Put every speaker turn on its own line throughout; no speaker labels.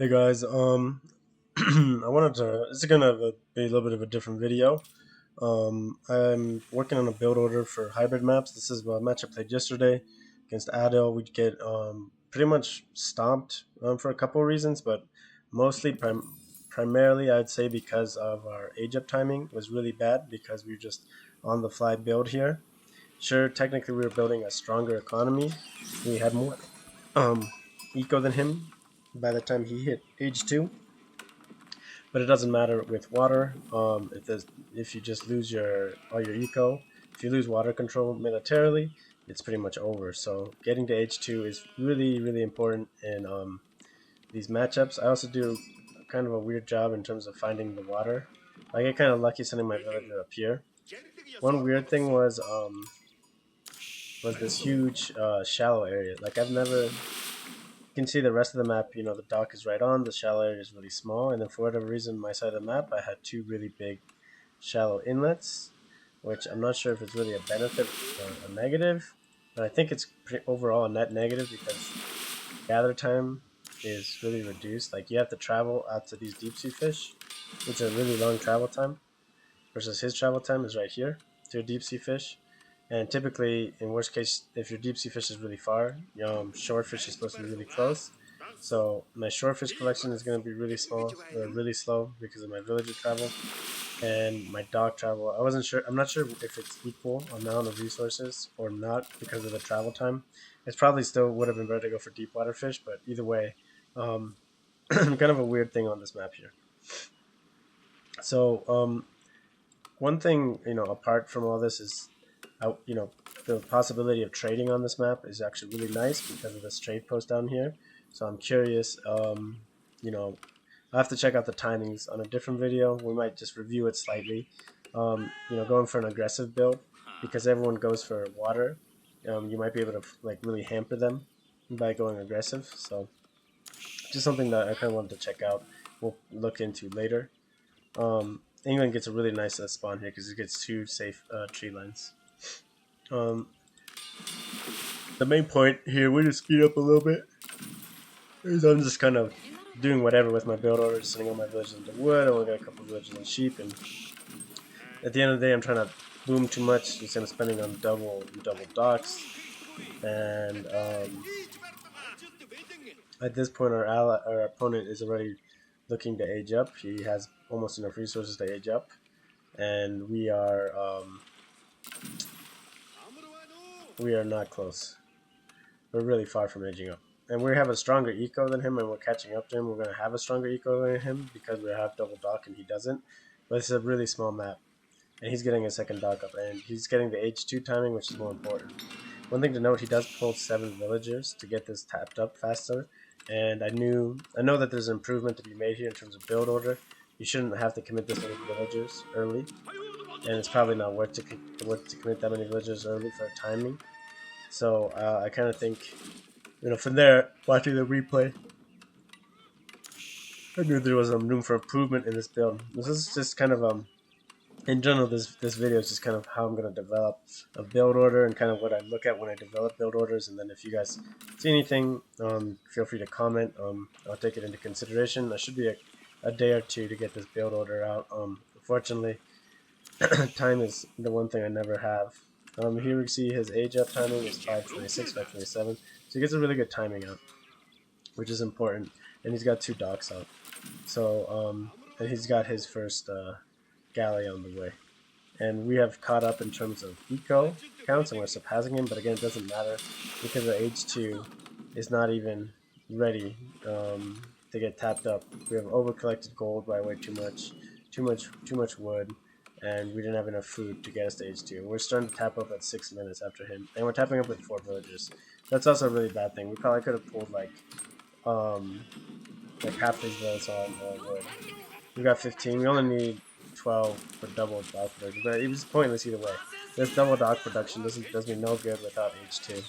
Hey guys, I wanted to. This is gonna be a little bit of a different video. I'm working on a build order for hybrid maps. This is a match I played yesterday against Adil. We'd get pretty much stomped for a couple of reasons, but mostly primarily I'd say because of our age up timing was really bad because we were just on the fly build here. Sure, technically we were building a stronger economy. We had more eco than him by the time he hit age 2, but it doesn't matter with water. If you just lose your all your eco, if you lose water control militarily, it's pretty much over. So getting to H2 is really important in these matchups. I also do kind of a weird job in terms of finding the water. I get kind of lucky sending my villager up here. One weird thing was this huge shallow area. Like I've never you can see the rest of the map, the dock is right on, the shallow area is really small, and then for whatever reason, my side of the map, I had two really big shallow inlets, which I'm not sure if it's really a benefit or a negative, but I think it's overall a net negative because gather time is really reduced. Like you have to travel out to these deep sea fish, which are really long travel time, versus his travel time is right here to a deep sea fish. And typically, in worst case, if your deep sea fish is really far, shore fish is supposed to be really close. So my shore fish collection is going to be really small, or really slow because of my villager travel and my dog travel. I wasn't sure. I'm not sure if it's equal amount of resources or not because of the travel time. It's probably still would have been better to go for deep water fish, but either way, kind of a weird thing on this map here. So one thing apart from all this is the possibility of trading on this map is actually really nice because of this trade post down here. So I'm curious, you know I'll have to check out the timings on a different video. We might just review it slightly. Going for an aggressive build because everyone goes for water. You might be able to like really hamper them by going aggressive. So just something that I kind of wanted to check out. We'll look into later. England gets a really nice spawn here because it gets two safe tree lines. Um, the main point here, we just speed up a little bit. Is I'm just kind of doing whatever with my build order, sending all my villages into wood. I only got a couple of villages and sheep, and at the end of the day, I'm trying to boom too much instead of spending on double docks. And at this point, our opponent is already looking to age up. He has almost enough resources to age up, and we are not close. We're really far from aging up. And we have a stronger eco than him, and we're catching up to him. We're going to have a stronger eco than him because we have double dock and he doesn't. But it's a really small map, and he's getting a second dock up, and he's getting the H2 timing, which is more important. One thing to note, he does pull 7 villagers to get this tapped up faster, and I know that there's an improvement to be made here in terms of build order. You shouldn't have to commit this many villagers early, and it's probably not worth to commit that many villagers early for timing. So I kind of think, from there, watching the replay, I knew there was room for improvement in this build. This is just kind of in general, this video is just kind of how I'm going to develop a build order and kind of what I look at when I develop build orders. And then if you guys see anything, feel free to comment. I'll take it into consideration. There should be a day or two to get this build order out. Unfortunately, time is the one thing I never have. Here we see his age up timing is 526, 527. So he gets a really good timing out, which is important. And he's got 2 docks out. So, and he's got his first galley on the way. And we have caught up in terms of eco counts, and we're surpassing him. But again, it doesn't matter because the H2 is not even ready to get tapped up. We have over collected gold by way too much wood, and we didn't have enough food to get us to H2. We're starting to tap up at 6 minutes after him, and we're tapping up with 4 villagers. That's also a really bad thing. We probably could have pulled um, half these villas on wood. We got 15. We only need 12 for double dock production, but it was pointless either way. This double dock production does me no good without H2.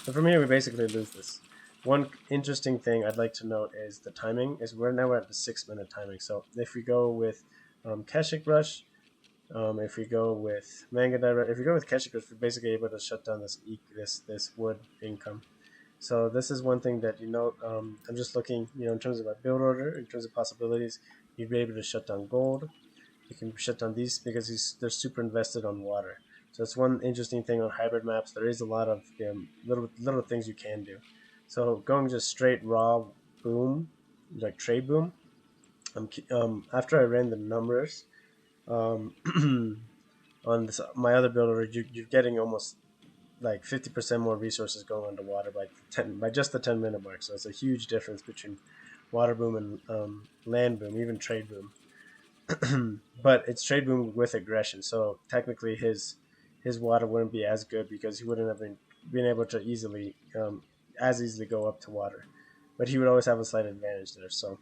So from here, we basically lose this. One interesting thing I'd like to note is the timing. We're now at the 6-minute timing. So if we go with Keshik Rush, if we go with Manga Direct, if we go with Keshik Rush, we're basically able to shut down this wood income. So this is one thing that I'm just looking, in terms of my build order, in terms of possibilities. You'd be able to shut down gold. You can shut down these because they're super invested on water. So that's one interesting thing on hybrid maps. There is a lot of little things you can do. So going just straight raw boom, like trade boom. After I ran the numbers, um, on my other builder, you're getting almost like 50% more resources going underwater by just the 10-minute mark. So it's a huge difference between water boom and land boom, even trade boom. But it's trade boom with aggression. So technically, his water wouldn't be as good because he wouldn't have been able to as easily go up to water. But he would always have a slight advantage there. So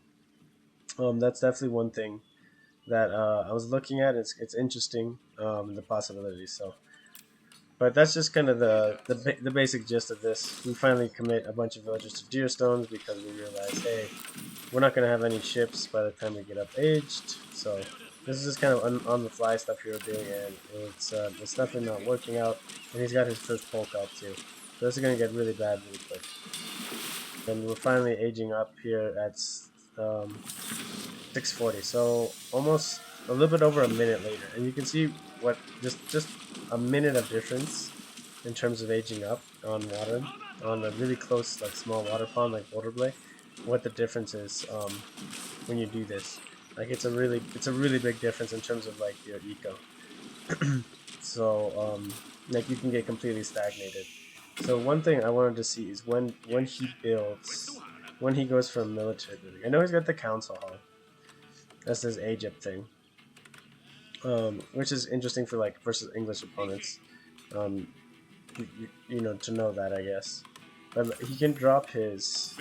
that's definitely one thing that I was looking at. It's interesting, the possibilities. So, but that's just kind of the basic gist of this. We finally commit a bunch of villagers to deer stones because we realized, hey, we're not going to have any ships by the time we get up aged. So this is just kind of on the fly stuff we were doing, and it's definitely not working out. And he's got his first polk out too, so this is going to get really bad really quick. And we're finally aging up here at um, 640, so almost a little bit over a minute later, and you can see what just a minute of difference in terms of aging up on water on a really close, like, small water pond like Boulder Blade. What the difference is when you do this. Like, it's a really big difference in terms of like your eco. So like, you can get completely stagnated. So one thing I wanted to see is when he goes for a military building. I know he's got the council hall. That's his Egypt thing, which is interesting for like versus English opponents. Um, to know that, I guess. But he can drop his.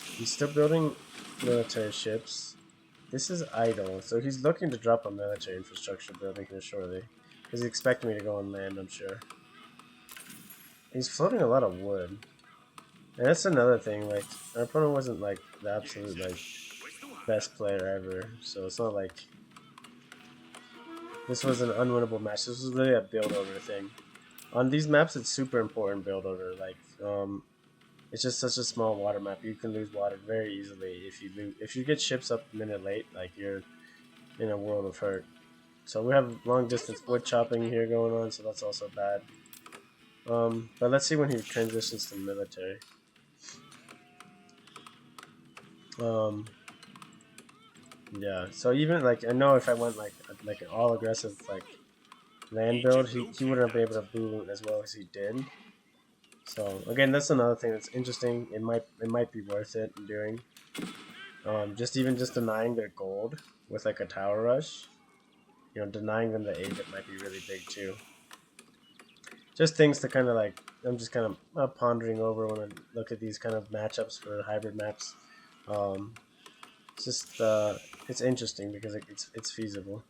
He's still building military ships. This is idle, so he's looking to drop a military infrastructure building here shortly. Because he's expecting me to go on land, I'm sure. He's floating a lot of wood. And that's another thing, like, our opponent wasn't like the absolute like best player ever, so it's not like this was an unwinnable match. This was really a build order thing. On these maps, it's super important build order. Like, it's just such a small water map. You can lose water very easily if you get ships up a minute late. Like, you're in a world of hurt. So we have long distance wood chopping here going on, so that's also bad. But let's see when he transitions to military. Yeah. So even like, I know if I went like an all aggressive like land build, he wouldn't be able to boom as well as he did. So again, that's another thing that's interesting. It might be worth it doing. Just denying their gold with like a tower rush. Denying them the aid, it might be really big too. Just things to kind of like, I'm just kind of pondering over when I look at these kind of matchups for hybrid maps. It's just it's interesting because it's feasible.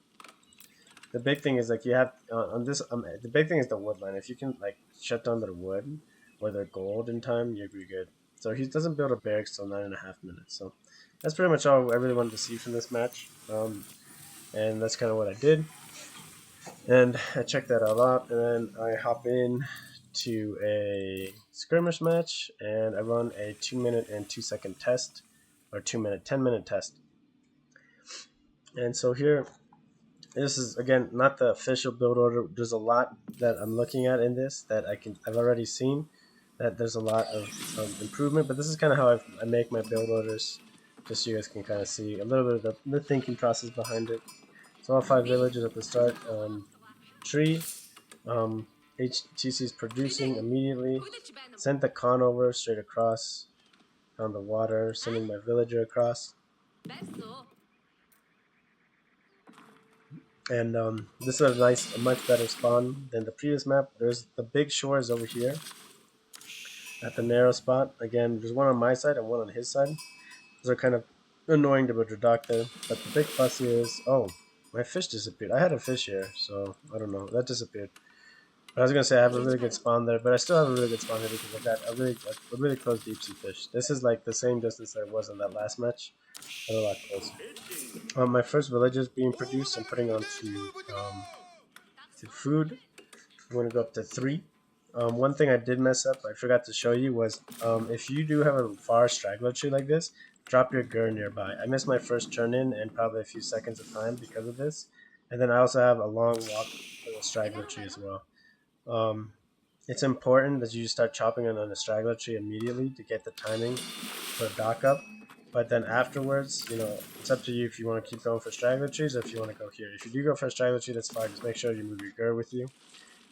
The big thing is like you have on this. The big thing is the wood line. If you can like shut down their wood or their gold in time, you'll be good. So he doesn't build a barracks till 9.5 minutes. So that's pretty much all I really wanted to see from this match. And that's kind of what I did. And I checked that all out, and then I hop in to a skirmish match, and I run a 2 minute and 2 second test, or 2 minute, 10 minute test. And so here, this is again not the official build order. There's a lot that I'm looking at in this that I've already seen. That there's a lot of improvement, but this is kind of how I make my build orders, just so you guys can kind of see a little bit of the thinking process behind it. So all 5 villages at the start. Tree. HTC is producing immediately. Sent the con over straight across. Found the water. Sending my villager across. And this is a much better spawn than the previous map. There's the big shores over here at the narrow spot. Again, there's one on my side and one on his side. Those are kind of annoying to reduct there. But the big plus is, oh, my fish disappeared. I had a fish here, so I don't know. That disappeared. But I was gonna say I have a really good spawn there, but I still have a really good spawn here because I've got a really close deep sea fish. This is like the same distance that it was in that last match, but a lot closer. My first village is being produced. I'm putting on to food. I'm gonna go up to 3. One thing I did mess up, I forgot to show you, was if you do have a far straggler tree like this, drop your gur nearby. I missed my first turn in and probably a few seconds of time because of this. And then I also have a long walk for the straggler tree as well. It's important that you start chopping on a straggler tree immediately to get the timing for a dock up. But then afterwards, it's up to you if you want to keep going for straggler trees or if you want to go here. If you do go for a straggler tree, that's fine. Just make sure you move your gur with you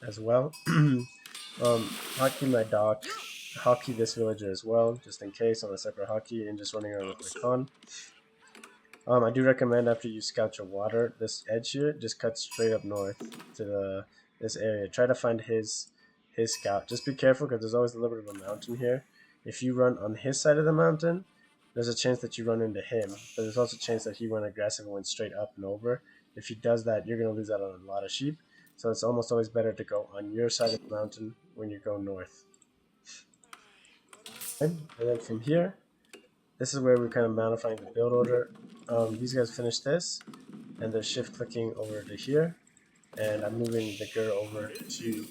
as well. Hotkey my dock. Hotkey this villager as well, just in case on a separate hotkey and just running around with my con. I do recommend after you scout your water, this edge here, just cut straight up north to this area. Try to find his scout. Just be careful because there's always a little bit of a mountain here. If you run on his side of the mountain, there's a chance that you run into him, but there's also a chance that he went aggressive and went straight up and over. If he does that, you're going to lose out on a lot of sheep. So it's almost always better to go on your side of the mountain when you go north. And then from here, this is where we're kind of modifying the build order. These guys finish this, and they're shift clicking over to here, and I'm moving the gur over to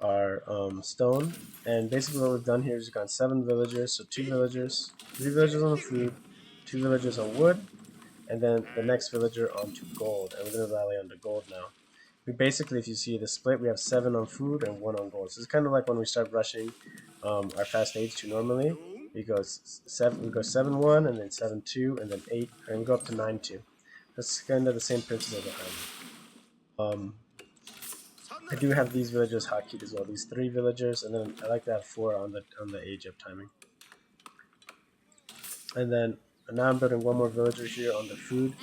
our stone. And basically what we've done here is we've got 7 villagers, so 2 villagers, 3 villagers on food, 2 villagers on wood, and then the next villager onto gold, and we're going to rally onto gold now. We basically, if you see the split, we have 7 on food and 1 on gold. So it's kind of like when we start rushing our fast age to normally. We go 7-1 and then 7-2 and then 8, and we go up to 9-2. That's kind of the same principle behind it. I do have these villagers hotkeyed as well. These 3 villagers, and then I like to have 4 on the age up timing. And then now I'm building 1 more villager here on the food,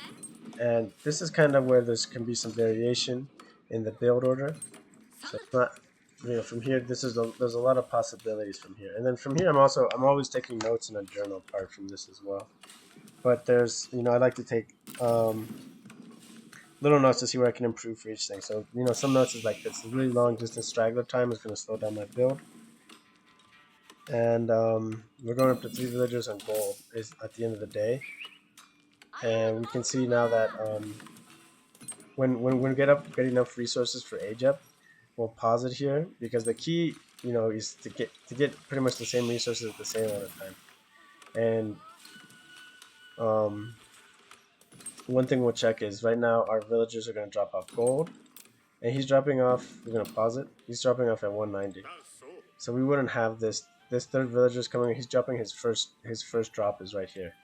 and this is kind of where there can be some variation in the build order. So it's not, from here, there's a lot of possibilities from here. And then from here, I'm always taking notes in a journal apart from this as well. But there's, I like to take little notes to see where I can improve for each thing. So, some notes is like this: the really long distance straggler time is going to slow down my build. And we're going up to 3 villagers on gold is at the end of the day. And we can see now that when we get enough resources for age up, we'll pause it here, because the key, is to get pretty much the same resources at the same amount of time. And one thing we'll check is right now our villagers are going to drop off gold, and he's dropping off. We're going to pause it. He's dropping off at 190. So we wouldn't have this. This third villager is coming. He's dropping his first drop is right here.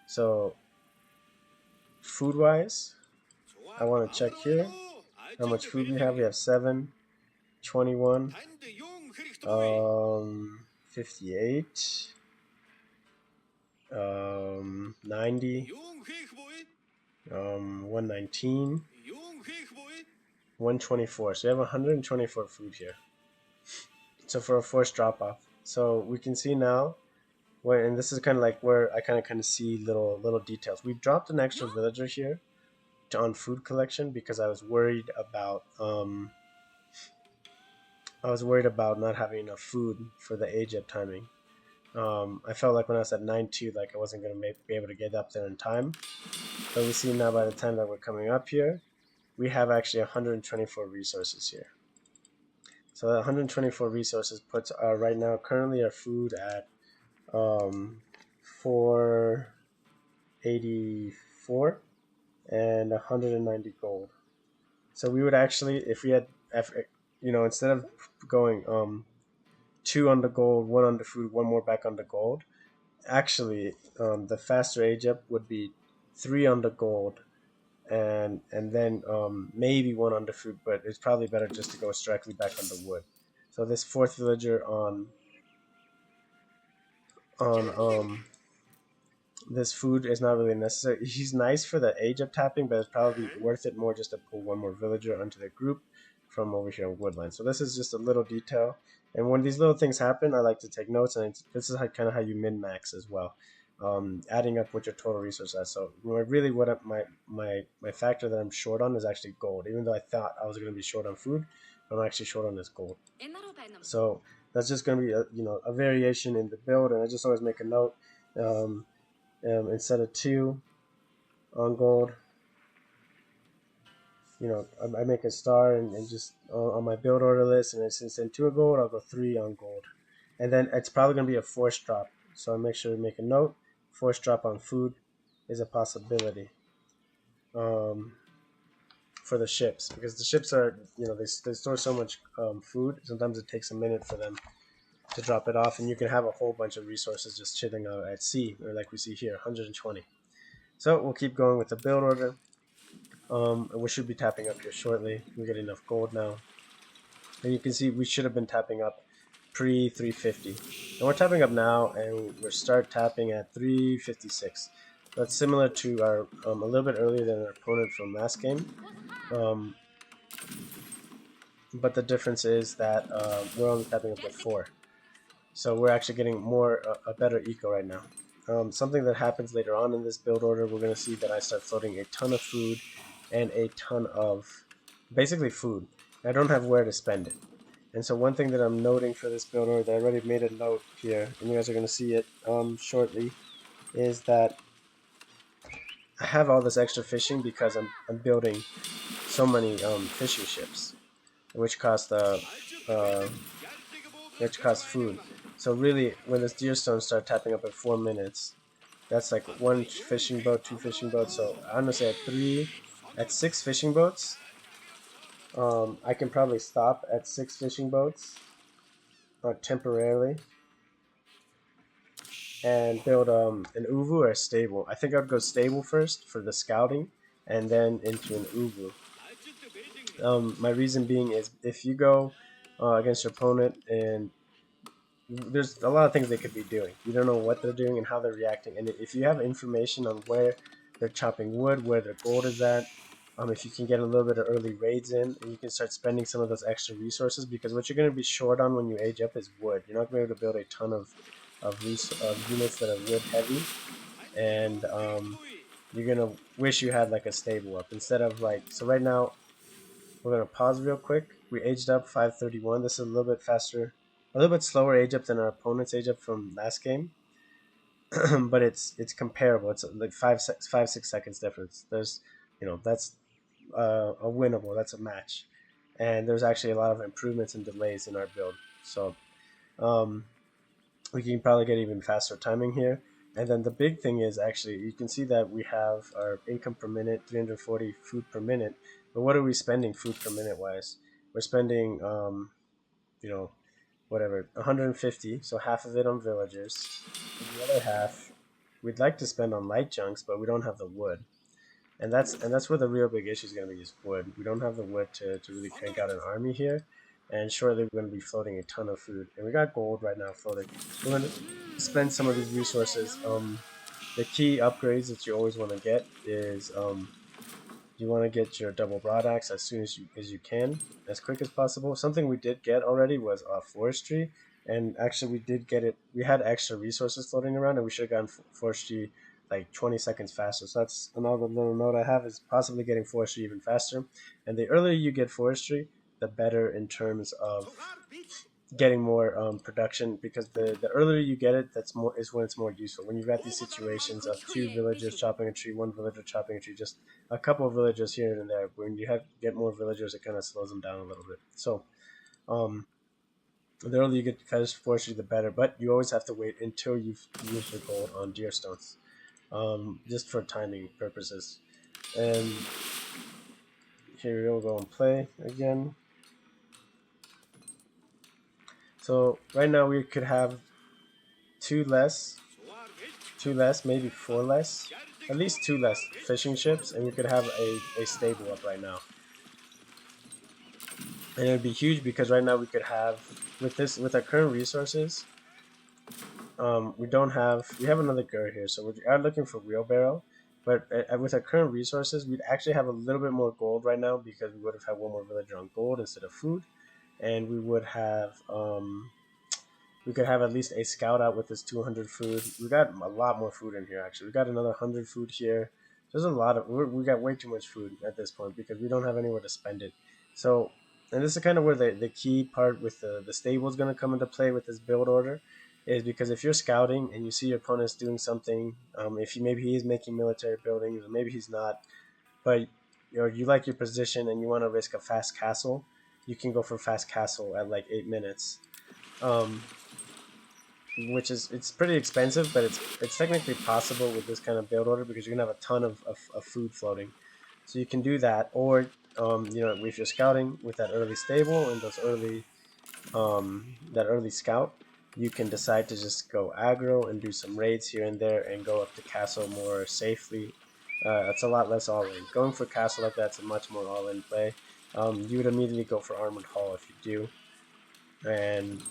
So food wise, I want to check here how much food we have. We have 7, 21, 58, 90, 119, 124. So we have 124 food here. So for a forced drop off. So we can see now and this is kind of like where I kind of see little details. We dropped an extra villager here on food collection because I was worried about not having enough food for the age up timing. I felt like when I was at 9-2, like I wasn't going to be able to get up there in time. But we see now by the time that we're coming up here, we have actually 124 resources here. So 124 resources puts right now currently our food at 484 and 190 gold. So we would actually, if we had, instead of going 2 on the gold, 1 on the food, 1 more back on the gold, actually the faster age up would be 3 on the gold and then maybe 1 on the food, but it's probably better just to go directly back on the wood. So this 4th villager on this food is not really necessary. He's nice for the age up tapping, but it's probably worth it more just to pull 1 more villager onto the group from over here on woodline. So this is just a little detail, and when these little things happen, I like to take notes, and this is kind of how you min max as well, adding up what your total resource is. So really, what my factor that I'm short on is actually gold. Even though I thought I was going to be short on food, I'm actually short on this gold. So that's just going to be a variation in the build, and I just always make a note. Instead of 2 on gold, you know, I make a star and just on my build order list, and instead of 2 gold, I'll go 3 on gold. And then it's probably going to be a force drop. So I make sure to make a note. Force drop on food is a possibility for the ships, because the ships are, you know, they store so much food. Sometimes it takes a minute for them to drop it off, and you can have a whole bunch of resources just chilling out at sea, or like we see here, 120. So we'll keep going with the build order. We should be tapping up here shortly. We get enough gold now. And you can see we should have been tapping up pre 350. And we're tapping up now, and we'll start tapping at 356. That's similar to our, a little bit earlier than our opponent from last game. But the difference is that we're only tapping up with 4. So we're actually getting more, a better eco right now. Something that happens later on in this build order, we're going to see that I start floating a ton of food and a ton of basically food. I don't have where to spend it. And so one thing that I'm noting for this build order that I already made a note here, and you guys are going to see it shortly, is that I have all this extra fishing because I'm building so many fishing ships, which cost food. So really, when this deer stones start tapping up at 4 minutes, that's like 1 fishing boat, 2 fishing boats. So honestly, at 6 fishing boats, I can probably stop at 6 fishing boats temporarily and build an uvu or a stable. I think I'd go stable first for the scouting, and then into an uvu. My reason being is if you go against your opponent, and there's a lot of things they could be doing. You don't know what they're doing and how they're reacting. And if you have information on where they're chopping wood, where their gold is at, if you can get a little bit of early raids in, and you can start spending some of those extra resources, because what you're going to be short on when you age up is wood. You're not going to be able to build a ton of units that are wood heavy, and you're going to wish you had like a stable up instead of like, so right now we're going to pause real quick. We aged up 531. This is a little bit faster, a little bit slower age up than our opponent's age up from last game. But it's comparable. It's like 6 seconds difference. There's, you know, that's a winnable. That's a match. And there's actually a lot of improvements and delays in our build. So we can probably get even faster timing here. And then the big thing is actually, you can see that we have our income per minute, 340 food per minute. But what are we spending food per minute wise? We're spending, you know, whatever, 150. So half of it on villagers. And the other half, we'd like to spend on light junks, but we don't have the wood. And that's where the real big issue is going to be, is wood. We don't have the wood to really crank out an army here. And shortly we're going to be floating a ton of food. And we got gold right now floating. We're going to spend some of these resources. The key upgrades that you always want to get is you want to get your double broad axe as soon as you can, as quick as possible. Something we did get already was forestry, and actually we did get it. We had extra resources floating around, and we should have gotten forestry like 20 seconds faster. So that's another little note I have, is possibly getting forestry even faster. And the earlier you get forestry, the better in terms of getting more production, because the earlier you get it, that's more is when it's more useful. When you've got these situations of 2 villagers chopping a tree, 1 villager chopping a tree, just a couple of villagers here and there. When you get more villagers, it kind of slows them down a little bit. So the earlier you get forestry, the better. But you always have to wait until you've used your gold on deer stones, just for timing purposes. And here we'll go and play again. So right now we could have 2 less, maybe 4 less, at least 2 less fishing ships, and we could have a stable up right now. And it would be huge, because right now we could have, with our current resources, we have another gur here, so we are looking for wheelbarrow. But with our current resources, we'd actually have a little bit more gold right now, because we would have had 1 more villager on gold instead of food, and we would have we could have at least a scout out with this 200 food. We got a lot more food in here, actually. We got another 100 food here. There's a lot of, we got way too much food at this point, because we don't have anywhere to spend it. So, and this is kind of where the key part with the stable is going to come into play with this build order, is because if you're scouting and you see your opponent's doing something, maybe he is making military buildings, or maybe he's not, but or you like your position and you want to risk a fast castle, you can go for fast castle at like 8 minutes. Um, which is, it's pretty expensive, but it's technically possible with this kind of build order because you're gonna have a ton of food floating. So you can do that, or if you're scouting with that early stable and those early that early scout, you can decide to just go aggro and do some raids here and there and go up to castle more safely. It's a lot less all in. Going for castle like that's a much more all in play. You would immediately go for armored hall if you do. And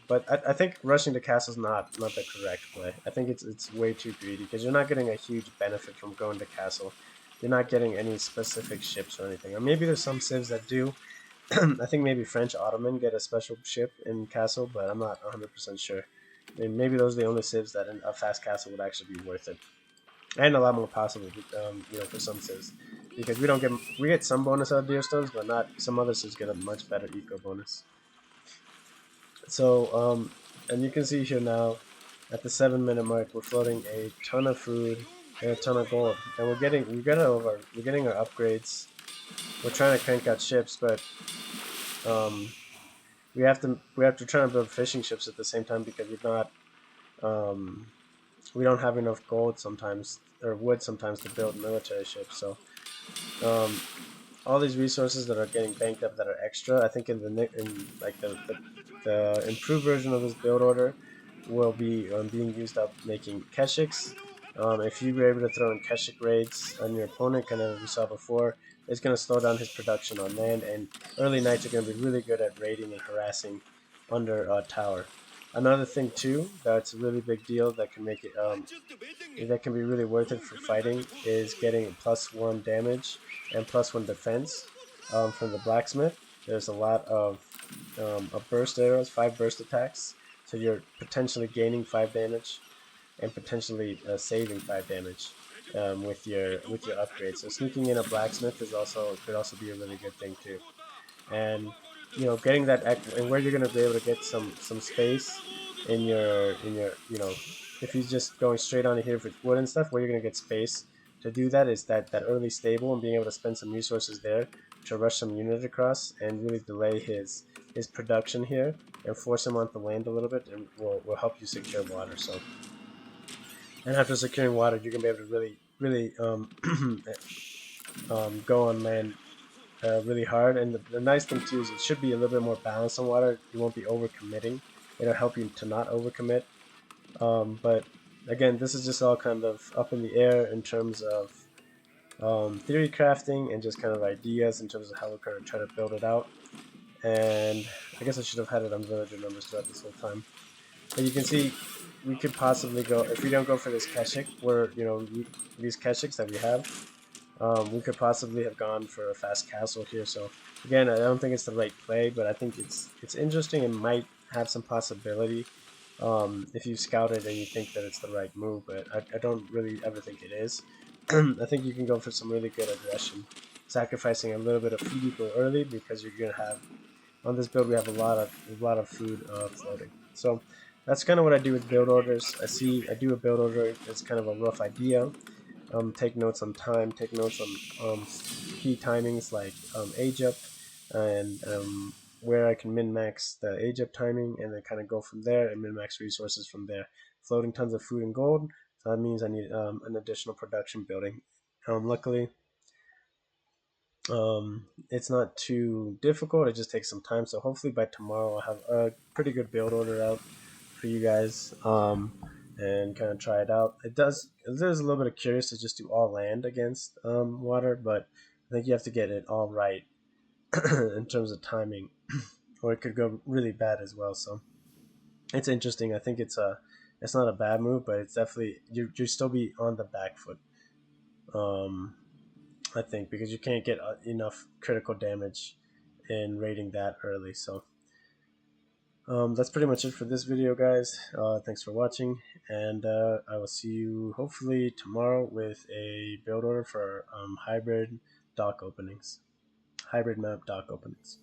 but I think rushing the castle is not the correct play. I think it's way too greedy because you're not getting a huge benefit from going to castle. You're not getting any specific ships or anything. Or maybe there's some civs that do. I think maybe French Ottoman get a special ship in castle, but I'm not 100% sure. I mean, maybe those are the only civs that a fast castle would actually be worth it, and a lot more possible. For some civs, because we get some bonus out of deer stones, but not some other civs get a much better eco bonus. So, and you can see here now, at the 7 minute mark, we're floating a ton of food and a ton of gold, and we're getting our upgrades. We're trying to crank out ships, but we have to try and build fishing ships at the same time because um, we don't have enough gold sometimes or wood sometimes to build military ships. So um, all these resources that are getting banked up that are extra, I think in like the improved version of this build order will be being used up making keshiks. If you were able to throw in keshik raids on your opponent, kind of as we saw before, it's going to slow down his production on land, and early knights are going to be really good at raiding and harassing under a tower. Another thing too that's a really big deal that can make it that can be really worth it for fighting is getting +1 damage and +1 defense from the blacksmith. There's a lot of burst arrows, 5 burst attacks, so you're potentially gaining 5 damage and potentially saving 5 damage with your upgrade. So sneaking in a blacksmith is also could also be a really good thing too. And getting that and where you're going to be able to get some space in your if he's just going straight on here with wood and stuff, where you're going to get space to do that is that early stable and being able to spend some resources there to rush some units across and really delay his production here and force him onto land a little bit, and will help you secure water. So, and after securing water, you're gonna be able to really go on land really hard. And the nice thing too is it should be a little bit more balanced on water. You won't be overcommitting. It'll help you to not overcommit. But again, this is just all kind of up in the air in terms of theory crafting and just kind of ideas in terms of how we're going to try to build it out. And I guess I should have had it on villager numbers throughout this whole time. But you can see we could possibly go, if we don't go for this Keshik, where these Keshiks that we have, we could possibly have gone for a fast castle here. So again, I don't think it's the right play, but I think it's interesting and might have some possibility if you scout it and you think that it's the right move. But I don't really ever think it is. I think you can go for some really good aggression, sacrificing a little bit of food eco early because you're gonna have on this build we have a lot of food floating. So that's kind of what I do with build orders. I do a build order. It's kind of a rough idea. Take notes on time, take notes on key timings like age up and where I can min-max the age up timing, and then kind of go from there and min-max resources from there. Floating tons of food and gold, so that means I need an additional production building. Luckily, it's not too difficult. It just takes some time. So hopefully by tomorrow I'll have a pretty good build order out for you guys. And kind of try it out. There's a little bit of curious to just do all land against water, but I think you have to get it all right in terms of timing, or it could go really bad as well. So it's interesting. I think it's not a bad move, but it's definitely you still be on the back foot. Um, I think because you can't get enough critical damage in raiding that early. So that's pretty much it for this video, guys. Thanks for watching, and I will see you hopefully tomorrow with a build order for hybrid dock openings, hybrid map dock openings.